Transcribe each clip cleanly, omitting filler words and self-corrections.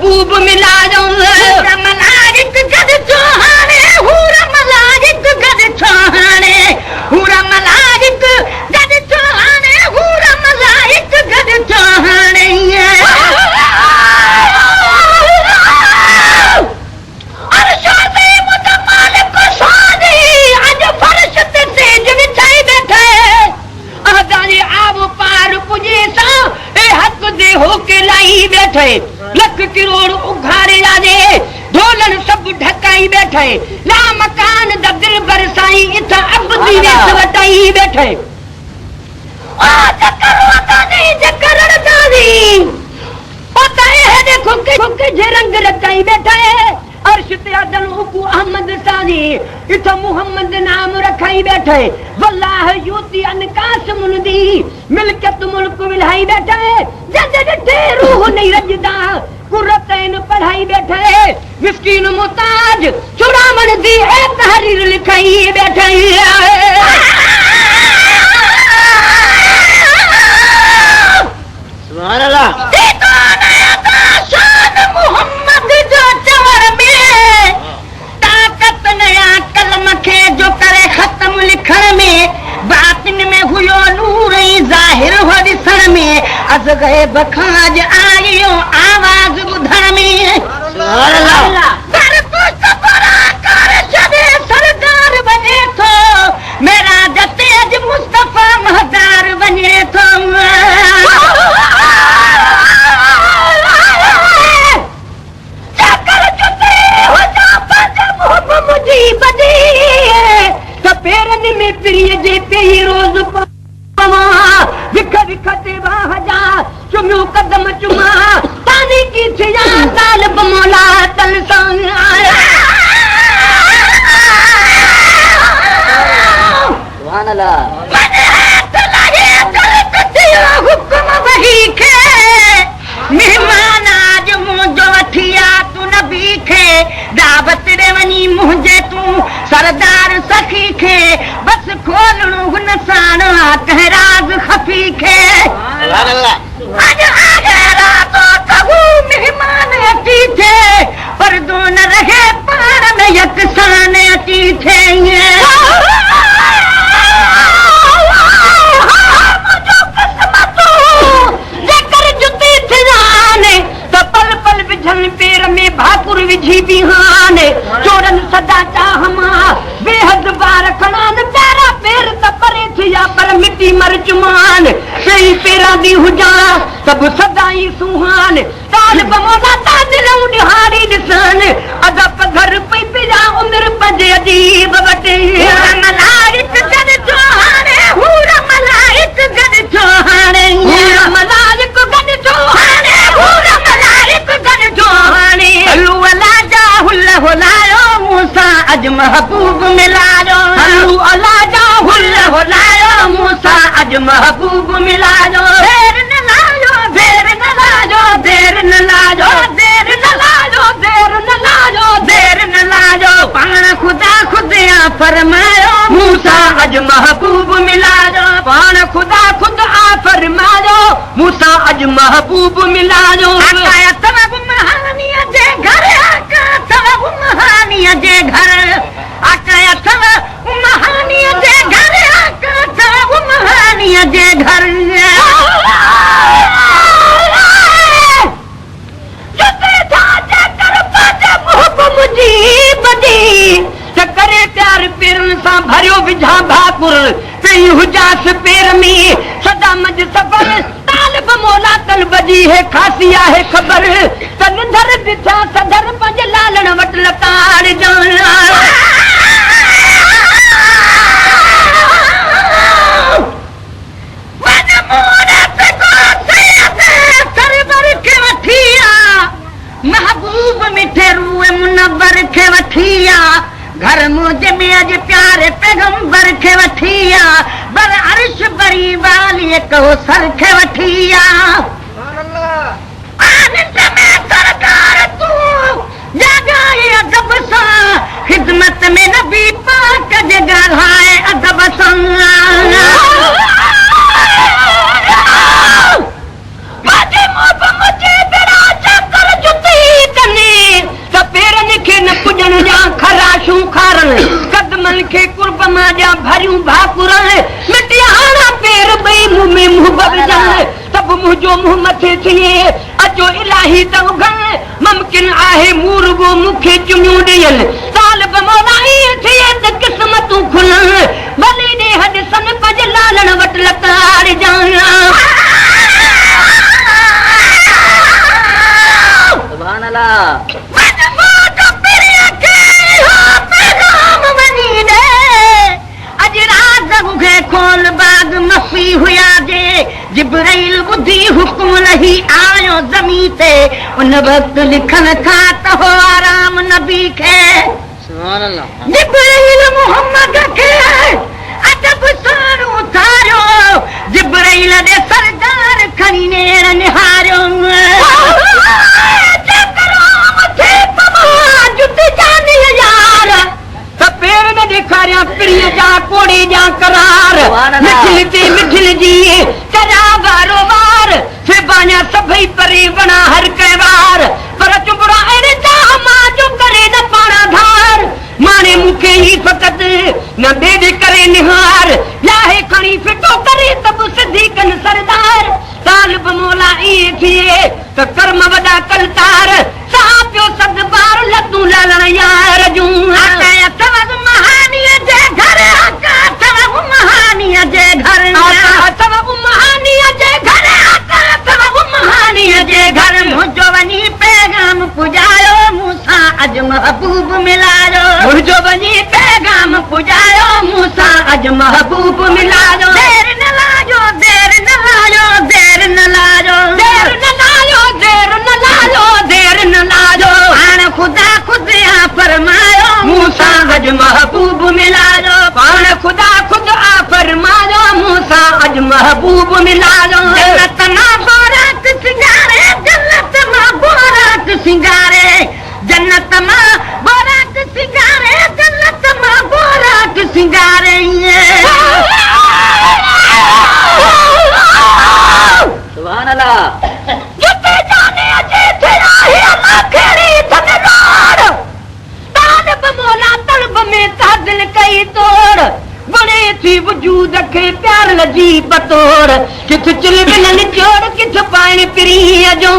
महबूब मिलायो मलाइक गद चौहाने हूरा मलाइक गद चौहाने हूरा मलाइक गद चौहाने हूरा मलाइक गद चौहाने अरशादी मुझे मालिक शादी आज फर्श ते सेज विछाई बैठे अदाली आब पार पुजे सा ए हक दे होके लाई बैठे लख करोड़ उघारे लादे ढोलन सब ढकाई बैठे ला मकान द दिल बरसाई इथा अबदी वेस वटाई बैठे आ चक्कर वता नहीं चक्कर दादी पता है देखो के जे रंग रचाई बैठे अर्श ते अदल उकू अहमद सादी इथा मोहम्मद नाम रखाई बैठे वल्लाह यूती अनकास मुनदी मिलकत मुल्क विलाई बैठे जद डे रूह नहीं रजदा कुर्रतैन पढ़ाई बैठे मिस्कीन मुताज चुरामन दी ए तहरीर लिखाई बैठे सुभान अल्लाह शान मोहम्मद जो चवर में ताकत नया कलम खे जो करे खत्म लिखण में बातिन में हुयो नूर ई जाहिर हो दिसण में अज गए बखाज आयो आवाज बुधण में सुभान अल्लाह कर तू सफरा कर छदे सरदार बने थो मेरा जतेज मुस्तफा महदार बने थो पेरन में प्रिय जे पे रोज पवा विख विख ते बाहजा चुम्यो कदम चुमा तानी की थिया तालब मौला तलसान सुभान अल्लाह मने तलागे चल कतिया हुक्म वही के मेहमान आज मुझो वठिया तू नबी खे दावत रे वनी मुझे तू सरदार सखी खे बस खोलणो हुन साण कहराज खफी खे सुभान अल्लाह आज आगे रातो कबू मेहमान अची थे पर दो न रहे पार में यकसान अची थे मुझो किस्मतो जेकर जुती थी जाने तो पल पल विझन पेर में भाकुर विझी बिहान चोरन सदा चाहमा बेहद बार खणान प्यारा पेर त परे थिया पर मिट्टी मर चुमान सही पेरा दी हुजा सब सदाई सुहान ताल बमोदा तादिल उनिहारी दिसन अदब घर पे पिया उम्र पंजे अजीब वटे मलाइक गद चौहाने हूरा मलाइक गद चौहाने मलाइक गद चौहाने हूरा मलाइक गद चौहाने हल्लू अला जा हुल्ला हुलायो मूसा अज महबूब मिलायो हल्लू अला जा हुल्ला हुलायो मूसा अज महबूब मिलायो देर न लायो देर न लायो देर न लायो देर न लायो देर न लायो देर न लायो पाण खुदा खुदिया फरमायो मूसा अज महबूब मिलायो पाण खुदा खुद आ फरमायो मूसा अज महबूब मिलायो आकाया तब महानिया जे घर आका तब महानिया जे घर आकाया तब महानिया जे घर आका तब महानिया जे घर करे प्यार पेरन सा भरियो विझा भाकुर पई हुजास पेर में सदा मज सफर तालब मौला तलब जी है खासिया है खबर तन धर दिथा सदर पंज लालण वट लताड़ जाना मन मोरा पे को सरवर के वठिया महबूब मिठे रूए मुनव्वर के वठिया घर मुझे में अज प्यारे पैगंबर के वठिया बर अर्श बरी वाली कहो सर के वठिया आनंद में सरकार तू जगाए अदब सा खिदमत में नबी पाक जगह है अदब सा मुझे बिना चक्कर जुती उन्हनि खे कुर्ब मां जा भरियूं भाकुर मिटियाणा पेर ॿई मुंहुं में मुंहुं विझनि सभु मुंहिंजो मुंहुं मथे थिए अचो इलाही त उघनि मुमकिन आहे मूर्गो मूंखे चुमियूं ॾियनि साल बमौला ईअं थिए त क़िस्मतूं खुलनि भली ॾेह ॾिसनि पज लालण वटि लताड़ जाना सुभान अल्लाह खोल बाग मफ़ी हुया जे जिब्राइल ॿुधी हुकुम लही आयो ज़मीन ते उन वक़्तु लिखण खां त हो आराम नबी खे सुभान अल्लाह जिब्राइल मुहम्मद खे अदब सां उथारियो जिब्राइल ॾे सरदार खणी नेर निहारियो पेर में ॾेखारियां पिरीअ जा कोड़े जा करार मिठिल ते मिठिल जी करा वारो वार फिबाया सभई परे बणा हर कंहिं वार पर चुबड़ा अहिड़े चाह मां जो करे न पाणा धार माने मूंखे ई फ़क़ति न ॿिए करे निहार लाहे खणी फिटो करे त बि सिधी कनि सरदार साल बमौला ईअं थिए त कर्म वॾा कलतार साह पियो सद बार लतूं लालण यार जूं महानीअ जे घर महानीअ जे घर महानीअ जे घर महानीअ जे घर मुंहिंजो वञी पैगाम पुॼायो मूंसां अॼु महबूब मिलायो मुंहिंजो वञी पैगाम पुॼायो मूंसां अॼु महबूब मिलायो देर न लाजो देर न लाजो देर न लाजो देर न लाजो देर न लाजो देर न लाजो हाणे ख़ुदा ख़ुदि आ फरमायो मूंसां अॼु महबूब मिलायो पाण ख़ुदा ख़ुदि आ फरमायो मूंसां अॼु महबूब मिलायो जन्नत मां बोराक सिंगारे जन्नत मां बोराक सिंगारे जन्नत मां बोराक सिंगारे जन्नत मां बोराक सिंगारे सुभान अल्लाह जिते जाने अचे थे आहे अल्लाह खेड़ी धनवार तालब मौला तलब में तादिल कई तोड़ बणे थी वजूद खे प्यार लजी बतोड़ किथ चिल बिन निचोड़ किथ पाणी पिरीअ जो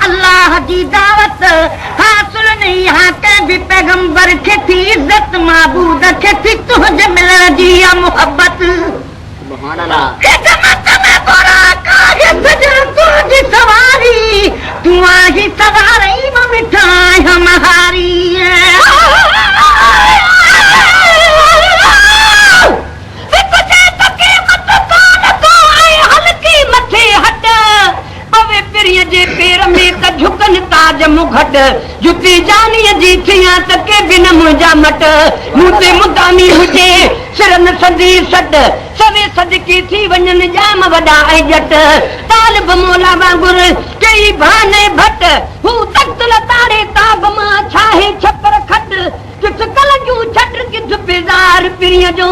अल्लाह जी दावत हासिल नहीं यहाँ के भी पैगंबर खे थी इज्जत माबूद खे थी तुझे मिलण जी मोहब्बत सुभान अल्लाह खिदमत में बुराक आहे सजन तुझी सवारी तू आही सवारी में मिठाई हमारी जे पेर में त झुकन ताज मुघट जुती जानीअ जी थिया त के बिन मुंहिंजा मट मूं ते मुदामी हुजे सिरन सदी सट सवे सदकी थी वञनि जाम वॾा ऐं जट तालिब मौला वांगुर कई भाने भट हू तख्त लताड़े ताब मां छाहे छपर खट किथ कलजूं छट किथ बेज़ार पिरीअ जो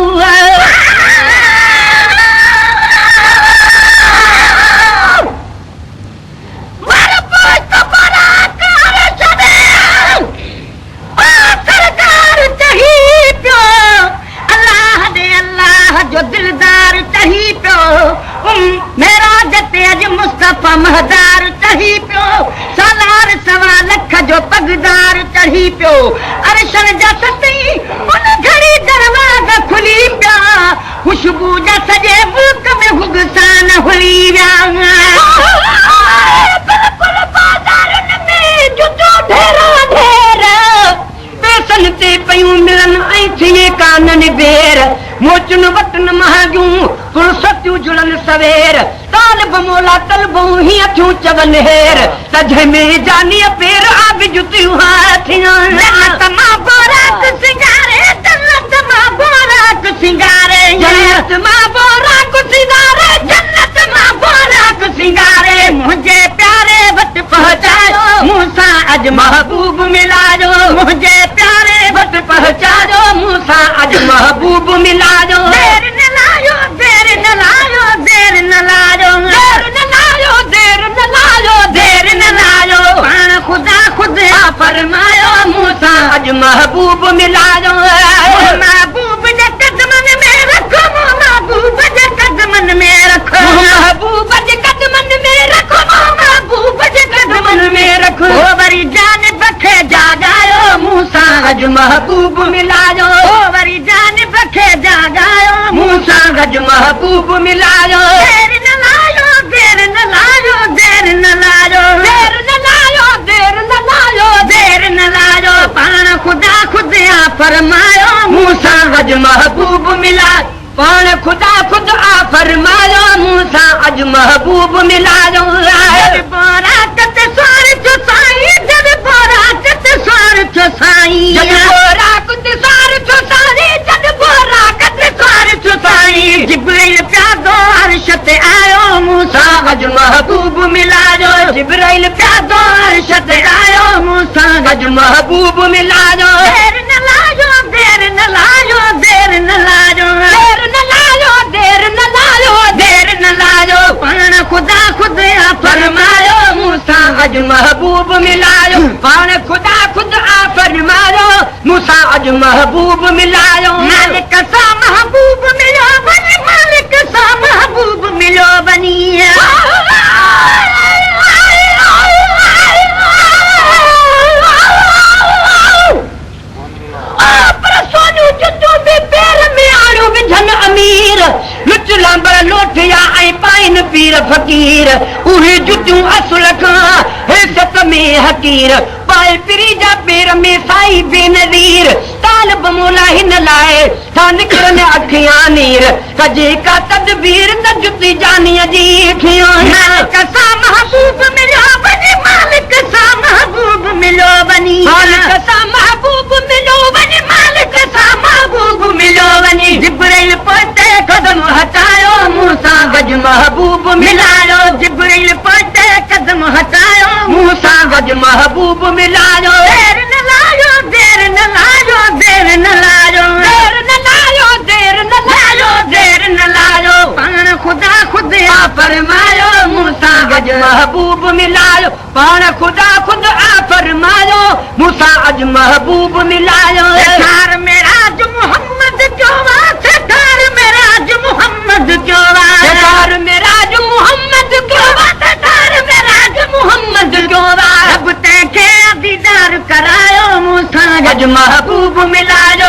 जो दिलदार चही पियो मेरा जते अज मुस्तफा महदार चही पियो सालार सवा लख जो पगदार चढ़ी पियो अरशन जा सती उन घड़ी दरवाजा खुली पिया खुशबू जा सजे मुल्क में हुगसान हुली विया बिल्कुल बाज़ारन में जुदो ढेरा ढेर पैसन ते पयूं मिलन ऐं थिए कानन बेर मोचन वटन महाजूं फुर्सतियूं जुड़न सवेर तालिब मौला तलबूं ही अखियूं चवन हेर सज में जानी पेर आब जुतियूं हाथियां जन्नत मां बोराक सिंगारे जन्नत मां बोराक सिंगारे जन्नत मां बोराक सिंगारे जन्नत मां बोराक सिंगारे मुझे प्यारे वट महबूब मिलायो महबूब जे कदमन में रखो महबूब जे कदमन में रखो महबूब जे कदमन में रखो महबूब जे कदमन में रखो वरी जान बखे जागायो मूसा गज महबूब मिलायो वरी जान बखे जागायो मूसा गज महबूब मिलायो देर न लायो देर न लायो देर न लायो देर न लायो देर न लायो देर न लायो पाण खुदा खुद आ फरमायो मूसा गज महबूब मिला पाण खुदा खुद आ फरमायो मूसा अज महबूब मिलायो बोराकत सार जो साईं जब बोराकत सार जो साईं जब बोराकत सार जो साईं जब बोराकत सार जो साईं जिब्रील प्यादो अर्श ते आयो मूसा गज महबूब मिलायो जिब्रील प्यादो अर्श ते आयो मूसा गज महबूब मिलायो देर न लायो देर न लायो देर न लायो देर न लायो देर न लायो देर न लायो पाण खुदा खुद आ फरमायो मूसा अज महबूब मिलायो पाण खुदा खुद आ फरमायो मूसा अज महबूब मिलायो मालिक सा महबूब मिलो बनी मालिक सा महबूब मिलो बनी अमीर लुच लांबर लोठिया ऐं पाइन पीर फकीर उहे जुतियूं असुल खां हिसत में हकीर पाए पिरी जा पेर में साई बेनज़ीर तालिब मोला हिन लाइ था निकिरनि अखियां नीर कजे का तदबीर न जुती जानीअ जी खियां मालिक सा महबूब मिलो बनी मालिक सा महबूब मिलो बनी मालिक सा महबूब मिलो बनी मालिक सा महबूब मिलो बनी जिब्रील पहुंचे कदम हटायो मूसा गज महबूब मिलायो जिब्रील पहुंचे कदम हटायो मूसा गज महबूब मिलायो देर न लायो देर न लायो देर न लायो देर न लायो देर न लायो देर न लायो पाण खुदा खुद आ फरमायो मूसा गज महबूब मिलायो पाण खुदा खुद आ फरमायो मूसा अज महबूब मिलायो थार मेरा जो मोहम्मद जोवा थार मेरा जो मोहम्मद जोवा थार मेरा जो मोहम्मद जोवा थार मेरा जो मोहम्मद जोवा रब तंहिंखे दीदार करायो मूसा गज महबूब मिलायो